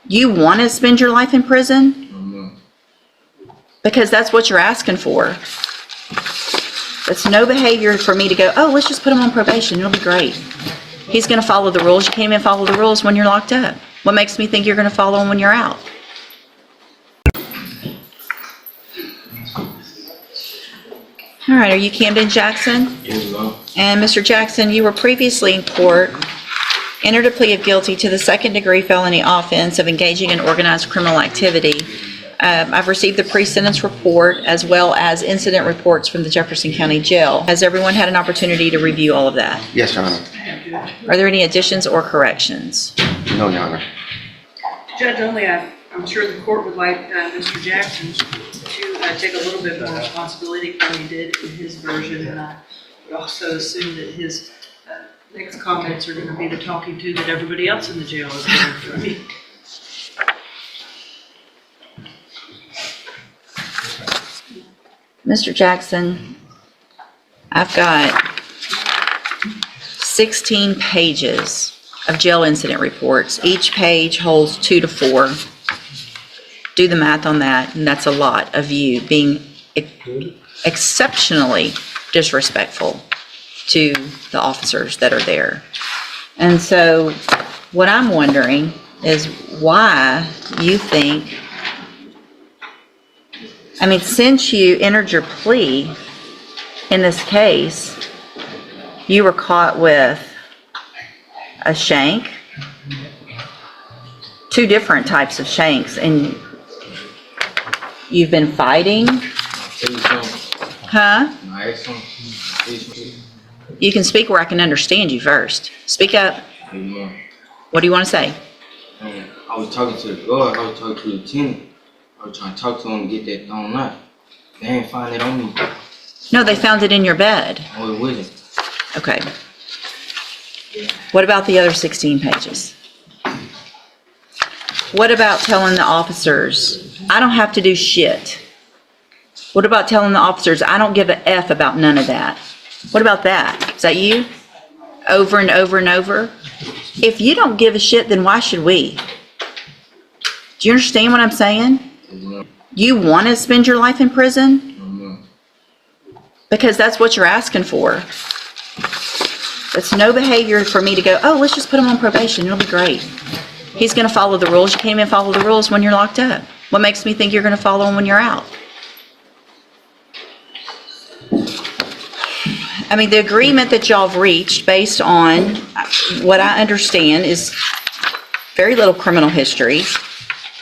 You want to spend your life in prison? Because that's what you're asking for. It's no behavior for me to go, oh, let's just put him on probation. It'll be great. He's going to follow the rules. You can't even follow the rules when you're locked up. What makes me think you're going to follow them when you're out? All right, are you Camden Jackson? Yes, ma'am. And Mr. Jackson, you were previously in court, entered a plea of guilty to the second-degree felony offense of engaging in organized criminal activity. I've received the pre-sentence report as well as incident reports from the Jefferson County Jail. Has everyone had an opportunity to review all of that? Yes, Your Honor. Are there any additions or corrections? No, Your Honor. Judge, I'm sure the court would like Mr. Jackson to take a little bit more responsibility for what he did in his version, and I would also assume that his next comments are going to be the talking to that everybody else in the jail is going through. Mr. Jackson, I've got 16 pages of jail incident reports. Each page holds 2 to 4. Do the math on that, and that's a lot of you being exceptionally disrespectful to the officers that are there. And so what I'm wondering is why you think, I mean, since you entered your plea in this case, you were caught with a shank, 2 different types of shanks, and you've been fighting? Huh? You can speak where I can understand you first. Speak up. What do you want to say? I was talking to the guard, I was talking to the lieutenant. I was trying to talk to him to get that thrown out. They ain't find it on me. No, they found it in your bed. Oh, it wasn't. Okay. What about the other 16 pages? What about telling the officers, I don't have to do shit? What about telling the officers, I don't give a F about none of that? What about that? Is that you? Over and over and over? If you don't give a shit, then why should we? Do you understand what I'm saying? You want to spend your life in prison? Because that's what you're asking for. It's no behavior for me to go, oh, let's just put him on probation. It'll be great. He's going to follow the rules. You can't even follow the rules when you're locked up. What makes me think you're going to follow them when you're out? I mean, the agreement that y'all have reached based on what I understand is very little criminal history,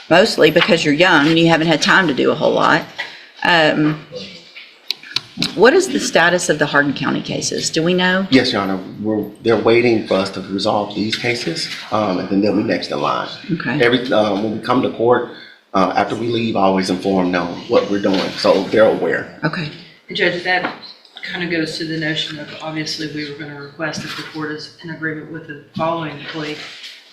mostly because you're young and you haven't had time to do a whole lot. What is the status of the Hardin County cases? Do we know? Yes, Your Honor. They're waiting for us to resolve these cases, and then they'll be next in line. Okay. When we come to court, after we leave, I always inform them what we're doing, so they're aware. Okay. Judge, that kind of goes to the notion of, obviously, we were going to request if the court is in agreement with the following plea,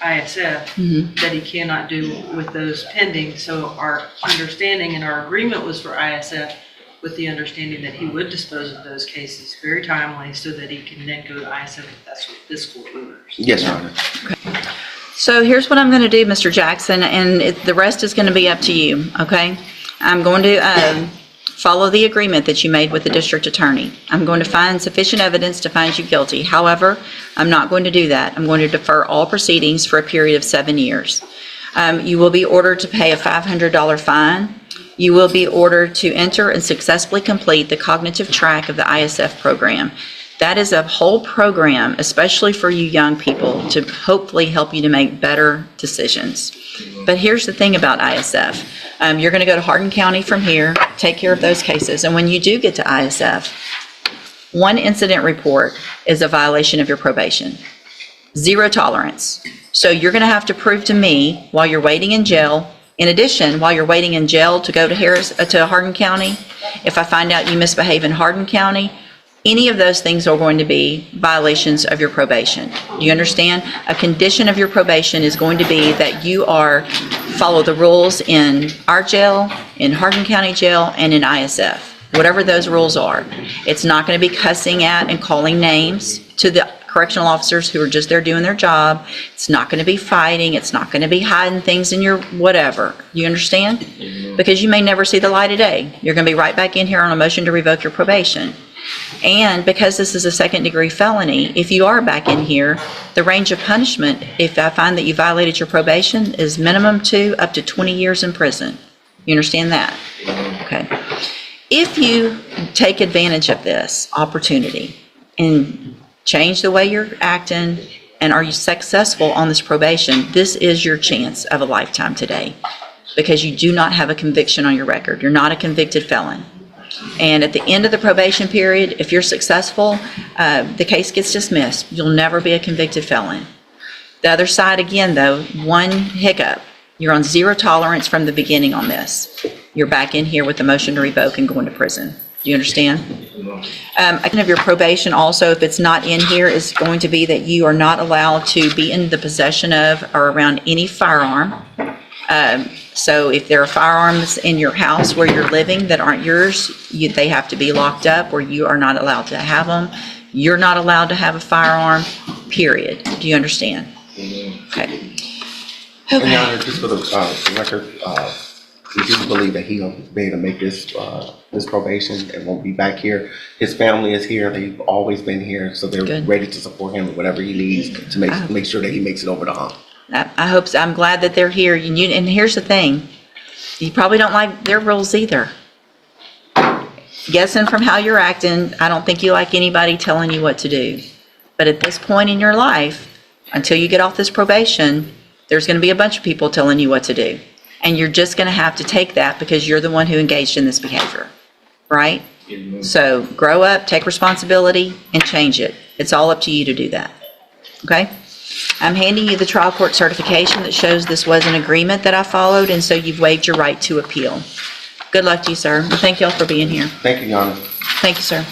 ISF, that he cannot do with those pending. So our understanding and our agreement was for ISF with the understanding that he would dispose of those cases very timely so that he can then go to ISF if that's what this court orders. Yes, Your Honor. Okay. So here's what I'm going to do, Mr. Jackson, and the rest is going to be up to you, okay? I'm going to follow the agreement that you made with the district attorney. I'm going to find sufficient evidence to find you guilty. However, I'm not going to do that. I'm going to defer all proceedings for a period of 7 years. You will be ordered to pay a $500 fine. You will be ordered to enter and successfully complete the cognitive track of the ISF program. That is a whole program, especially for you young people, to hopefully help you to make better decisions. But here's the thing about ISF. You're going to go to Hardin County from here, take care of those cases, and when you do get to ISF, 1 incident report is a violation of your probation. 0 tolerance. So you're going to have to prove to me while you're waiting in jail. In addition, while you're waiting in jail to go to Hardin County, if I find out you misbehave in Hardin County, any of those things are going to be violations of your probation. Do you understand? A condition of your probation is going to be that you follow the rules in our jail, in Hardin County Jail, and in ISF. Whatever those rules are. It's not going to be cussing at and calling names to the correctional officers who are just there doing their job. It's not going to be fighting. It's not going to be hiding things in your whatever. You understand? Because you may never see the light of day. You're going to be right back in here on a motion to revoke your probation. And because this is a second-degree felony, if you are back in here, the range of punishment, if I find that you violated your probation, is minimum 2 up to 20 years in prison. You understand that? Okay. If you take advantage of this opportunity and change the way you're acting, and are you successful on this probation, this is your chance of a lifetime today, because you do not have a conviction on your record. You're not a convicted felon. And at the end of the probation period, if you're successful, the case gets dismissed. You'll never be a convicted felon. The other side, again, though, one hiccup. You're on zero tolerance from the beginning on this. You're back in here with the motion to revoke and going to prison. Do you understand? Kind of your probation also, if it's not in here, is going to be that you are not allowed to be in the possession of or around any firearm. So if there are firearms in your house where you're living that aren't yours, they have to be locked up, or you are not allowed to have them. You're not allowed to have a firearm, period. Do you understand? Okay. And Your Honor, just for the record, we do believe that he'll be able to make this probation and won't be back here. His family is here. They've always been here, so they're Good. ready to support him with whatever he needs to make sure that he makes it over the hump. I hope so. I'm glad that they're here. And here's the thing. You probably don't like their rules either. Guessing from how you're acting, I don't think you like anybody telling you what to do. But at this point in your life, until you get off this probation, there's going to be a bunch of people telling you what to do. And you're just going to have to take that because you're the one who engaged in this behavior. Right? So grow up, take responsibility, and change it. It's all up to you to do that. Okay? I'm handing you the trial court certification that shows this was an agreement that I followed, and so you've waived your right to appeal. Good luck to you, sir. And thank you all for being here. Thank you, Your Honor. Thank you, sir.